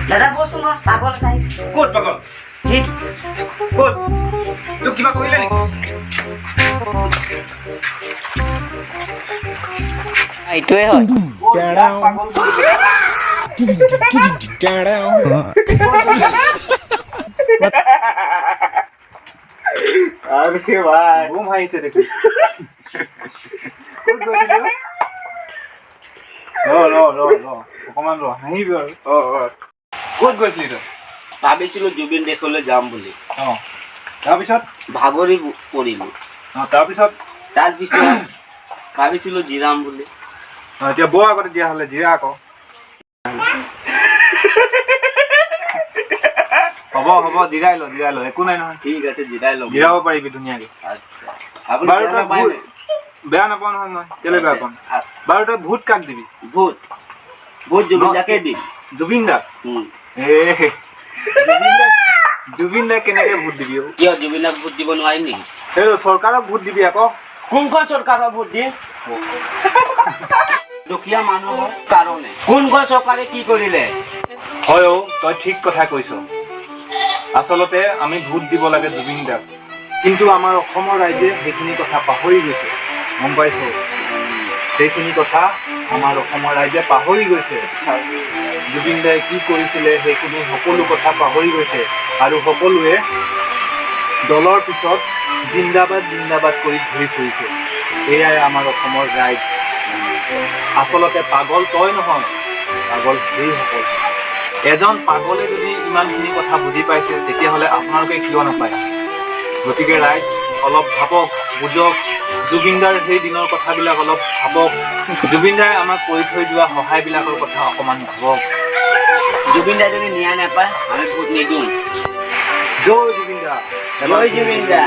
দাদা বচোন পাগল এটা আহিছে ক'ত পাগল ঠিক ক'ত তোক কিবা কৰিলে নেকি এইটোৱে হয় আৰে ভাই ঘুম আহিছে দেখি ক'ত গৈছিলি অকমান হাঁহিবি আৰু ক'ত গৈছিলি তই ভাবিছিলো জুবিন দেশলৈ যাম বুলি তাৰপিছত ভাগৰি পৰিলো তাৰপিছত তাৰপিছত ভাবিছিলো জিৰাম বুলি এতিয়া বৌ আগতে দিয়া হ'লে জিৰা আকৌ হ'ব জিৰাই ল একো নাই নহয় ঠিক আছে জিৰাই ল'ম জিৰাব পাৰিবি ধুনীয়াকে বাৰু তই বেয়া নাপাওঁ নহয় মই কেলে বেয়া পাম বাৰু তই ভূত কাক দিবি ভূত জুবিন দাকে দিম জুবিন দাক জুবিন দাক কেনেকে ভোট দিবি কিয় জুবিন দাক ভোট দিব নোৱাৰিম নেকি সেই চৰকাৰক ভোট দিবি আকৌ কোনখন চৰকাৰৰ ভোট দিয়ে দুখীয়া মানুহৰ কাৰণে কোনখন চৰকাৰে কি কৰিলে হয় তই ঠিক কথা কৈছ আচলতে আমি ভোট দিব লাগে জুবিন দাক কিন্তু আমাৰ অসমৰ ৰাইজে সেইখিনি কথা পাহৰি গৈছে গম পাইছ সেইখিনি কথা আমাৰ অসমৰ ৰাইজে পাহৰি গৈছে জুবিন দাই কি কৰিছিলে সেইখিনি সকলো কথা পাহৰি গৈছে আৰু সকলোৱে দলৰ পিছত জিন্দাবাদ কৰি ঘূৰি ফুৰিছে এয়াই আমাৰ অসমৰ ৰাইজ আচলতে পাগল তই নহয় পাগল সেইসকল এজন পাগলে যদি ইমানখিনি কথা বুজি পাইছে তেতিয়াহ'লে আপোনালোকে কিয় নাপায় গতিকে ৰাইজ অলপ ভাবক বুজক জুবিনদাৰ সেই দিনৰ কথাবিলাক অলপ ভাবক জুবিনদাই আমাক কৰি থৈ যোৱা সহায়বিলাকৰ কথা অকণমান ভাবক জুবিন দাই যদি ন্যায় নাপায় আমি ভোট নিদিওঁ জয় জুবিন দা জয় জুবিন দা